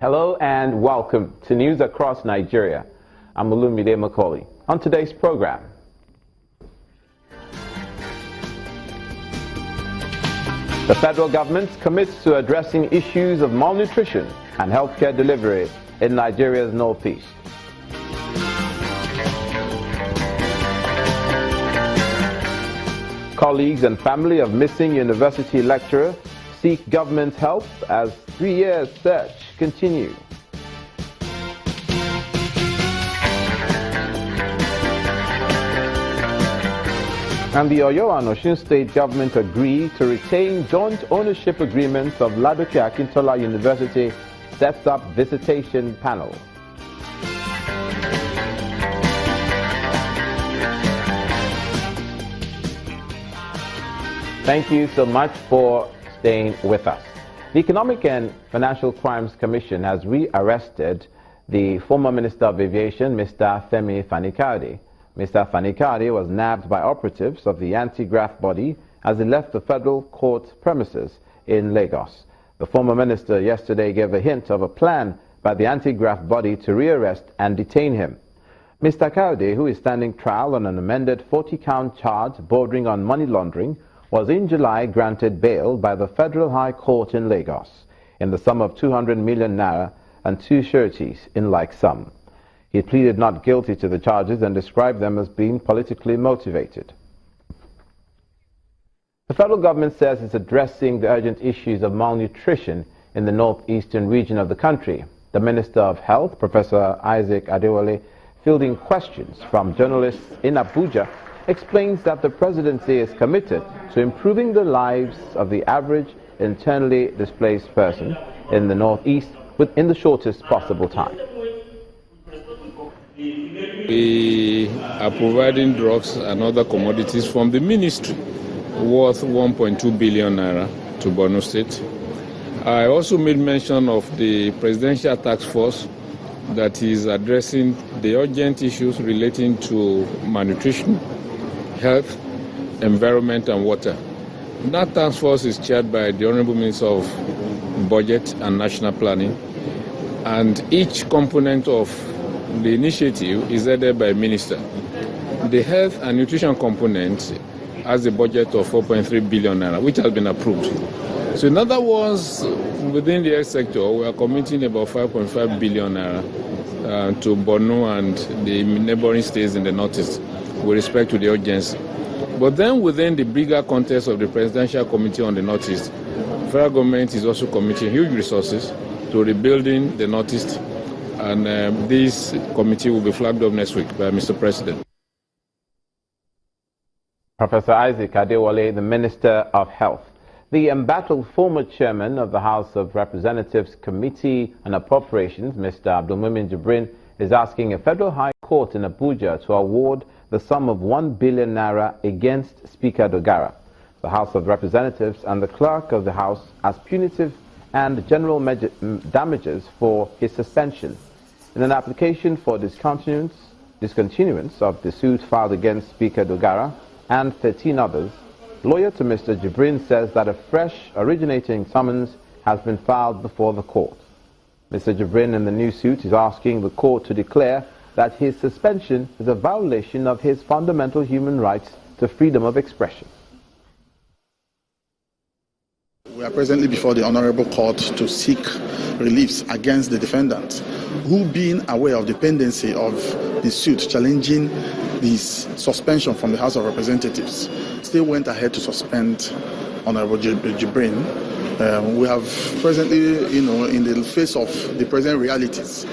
Hello and welcome to News Across Nigeria. I'm Olumide Macaulay. On today's program, the federal government commits to addressing issues of malnutrition and healthcare delivery in Nigeria's northeast. Colleagues and family of missing university lecturer seek government help as 3-year search continues. And the Oyo and Osun State government agree to retain joint ownership agreements of Ladoke Akintola University, sets up visitation panel. Thank you so much for staying with us. The Economic and Financial Crimes Commission has rearrested the former Minister of Aviation, Mr. Femi Fani-Kayode. Mr. Fani-Kayode was nabbed by operatives of the anti-graft body as he left the federal court premises in Lagos. The former minister yesterday gave a hint of a plan by the anti-graft body to rearrest and detain him. Mr. Kayode, who is standing trial on an amended 40-count charge bordering on money laundering, was in July granted bail by the Federal High Court in Lagos in the sum of 200 million naira and 2 sureties in like sum. He pleaded not guilty to the charges and described them as being politically motivated. The federal government says it's addressing the urgent issues of malnutrition in the northeastern region of the country. The Minister of Health, Professor Isaac Adewale, fielding questions from journalists in Abuja, explains that the presidency is committed to improving the lives of the average internally displaced person in the northeast within the shortest possible time. We are providing drugs and other commodities from the ministry worth 1.2 billion naira to Borno State. I also made mention of the presidential task force that is addressing the urgent issues relating to malnutrition, health, environment and water. That task force is chaired by the Honorable Minister of Budget and National Planning, and each component of the initiative is headed by a minister. The health and nutrition component has a budget of 4.3 billion naira, which has been approved. So in other words, within the health sector, we are committing about 5.5 billion naira to Borno and the neighboring states in the northeast with respect to the urgency. But then within the bigger context of the Presidential Committee on the Northeast, the federal government is also committing huge resources to rebuilding the Northeast, and this committee will be flagged up next week by Mr. President. Professor Isaac Adewale, the Minister of Health. The embattled former chairman of the House of Representatives Committee on Appropriations, Mr. Abdulmumin Jibrin, is asking a federal high court in Abuja to award the sum of 1 billion naira against Speaker Dogara, the House of Representatives, and the clerk of the House as punitive and general damages for his suspension. In an application for discontinuance of the suit filed against Speaker Dogara and 13 others, lawyer to Mr. Jibrin says that a fresh originating summons has been filed before the court. Mr. Jibrin in the new suit is asking the court to declare that his suspension is a violation of his fundamental human rights to freedom of expression. We are presently before the Honorable Court to seek reliefs against the defendant, who, being aware of the pendency of the suit challenging this suspension from the House of Representatives, still went ahead to suspend Honorable Jibrin. We have presently, in the face of the present realities,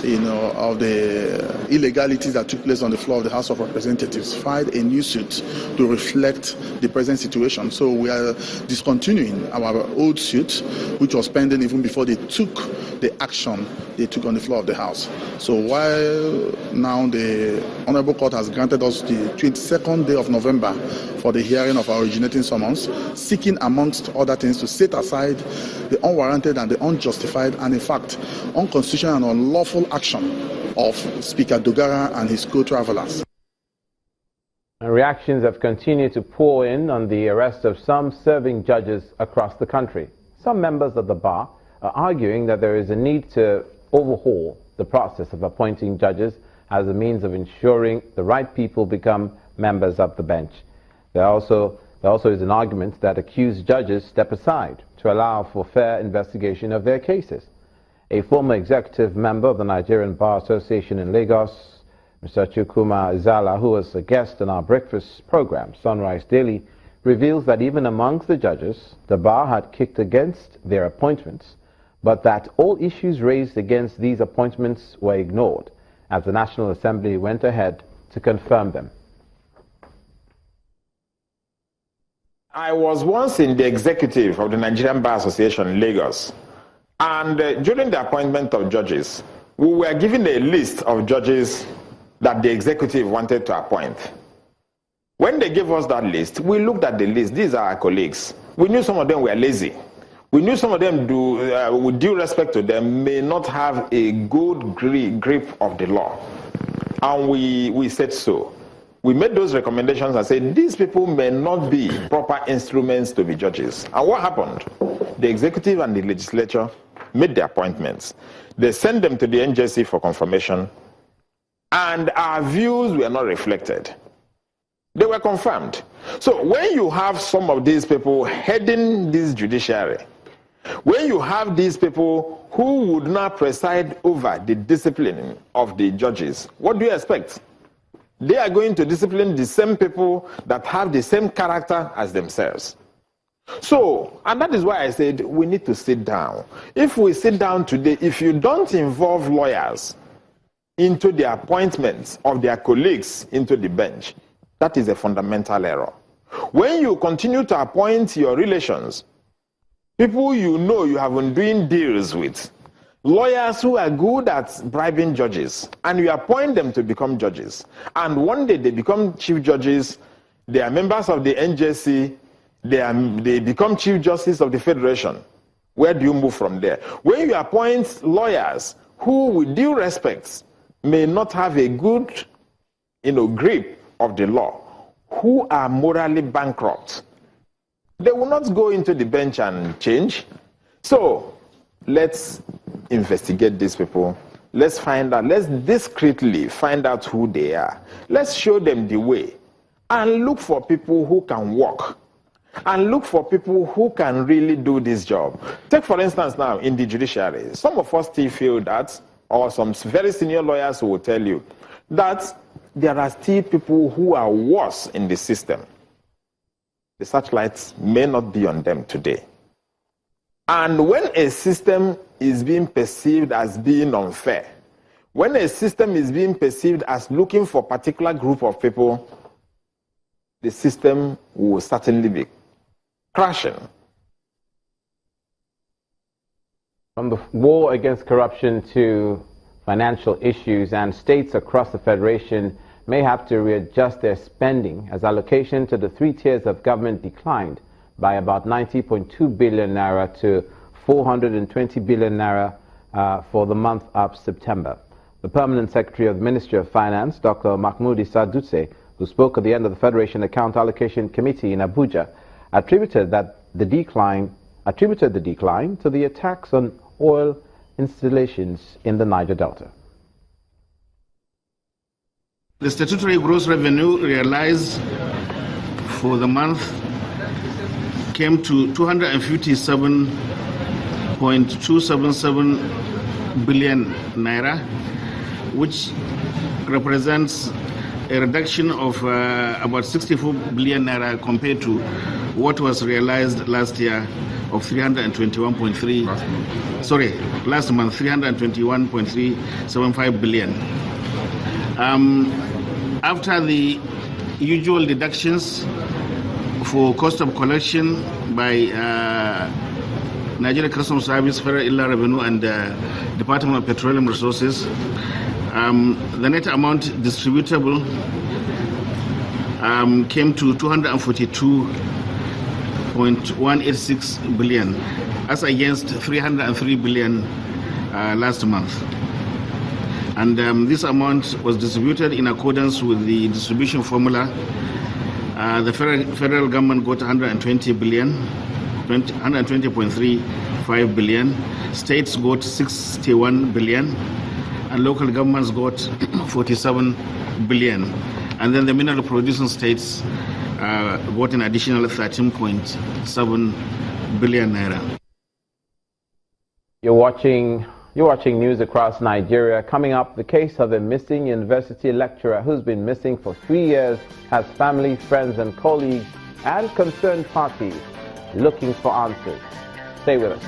of the illegalities that took place on the floor of the House of Representatives, filed a new suit to reflect the present situation. So we are discontinuing our old suit, which was pending even before they took the action they took on the floor of the House. So while now the Honorable Court has granted us the 22nd day of November for the hearing of our originating summons, seeking amongst other things to set aside the unwarranted and the unjustified and in fact unconstitutional and unlawful action of Speaker Dogara and his co-travelers. Reactions have continued to pour in on the arrest of some serving judges across the country. Some members of the bar are arguing that there is a need to overhaul the process of appointing judges as a means of ensuring the right people become members of the bench. There also is an argument that accused judges step aside to allow for fair investigation of their cases. A former executive member of the Nigerian Bar Association in Lagos, Mr. Chukwuma Izala, who was a guest on our breakfast program, Sunrise Daily, reveals that even amongst the judges, the bar had kicked against their appointments, but that all issues raised against these appointments were ignored as the National Assembly went ahead to confirm them. I was once in the executive of the Nigerian Bar Association in Lagos, and during the appointment of judges, we were given a list of judges that the executive wanted to appoint. When they gave us that list, we looked at the list. These are our colleagues. We knew some of them were lazy. We knew some of them, with due respect to them, may not have a good grip of the law. And we said so. We made those recommendations and said, these people may not be proper instruments to be judges. And what happened? The executive and the legislature made the appointments. They sent them to the NJC for confirmation, and our views were not reflected. They were confirmed. So when you have some of these people heading this judiciary, when you have these people who would not preside over the discipline of the judges, what do you expect? They are going to discipline the same people that have the same character as themselves. So, and that is why I said we need to sit down. If we sit down today, if you don't involve lawyers into the appointments of their colleagues into the bench, that is a fundamental error. When you continue to appoint your relations, people you know you have been doing deals with, lawyers who are good at bribing judges, and you appoint them to become judges, and one day they become chief judges, they are members of the NJC, they become chief justice of the Federation. Where do you move from there? When you appoint lawyers who, with due respect, may not have a good grip of the law, who are morally bankrupt, they will not go into the bench and change. So let's investigate these people. Let's find out, let's discreetly find out who they are. Let's show them the way and look for people who can work and look for people who can really do this job. Take, for instance, now in the judiciary, some of us still feel that, or some very senior lawyers who will tell you that there are still people who are worse in the system. The searchlights may not be on them today. And when a system is being perceived as being unfair, when a system is being perceived as looking for a particular group of people, the system will certainly be crashing. From the war against corruption to financial issues, and states across the Federation may have to readjust their spending as allocation to the three tiers of government declined by about 90.2 billion naira to 420 billion naira for the month of September. The Permanent Secretary of the Ministry of Finance, Dr. Mahmoud Issa Dutse, who spoke at the end of the Federation Account Allocation Committee in Abuja, attributed the decline to the attacks on oil installations in the Niger Delta. The statutory gross revenue realized for the month came to 257.277 billion naira, which represents a reduction of about 64 billion naira compared to what was realized last year of 321.375 billion. After the usual deductions for cost of collection by Nigeria Customs Service, Federal Inland Revenue, and Department of Petroleum Resources, the net amount distributable came to 242.186 billion, as against 303 billion last month. And this amount was distributed in accordance with the distribution formula. The federal government got 120 billion, 120.35 billion, states got 61 billion, and local governments got 47 billion. And then the mineral producing states got an additional 13.7 billion naira. You're watching news across Nigeria. Coming up, the case of a missing university lecturer who's been missing for 3 years has family, friends, and colleagues and concerned parties looking for answers. Stay with us.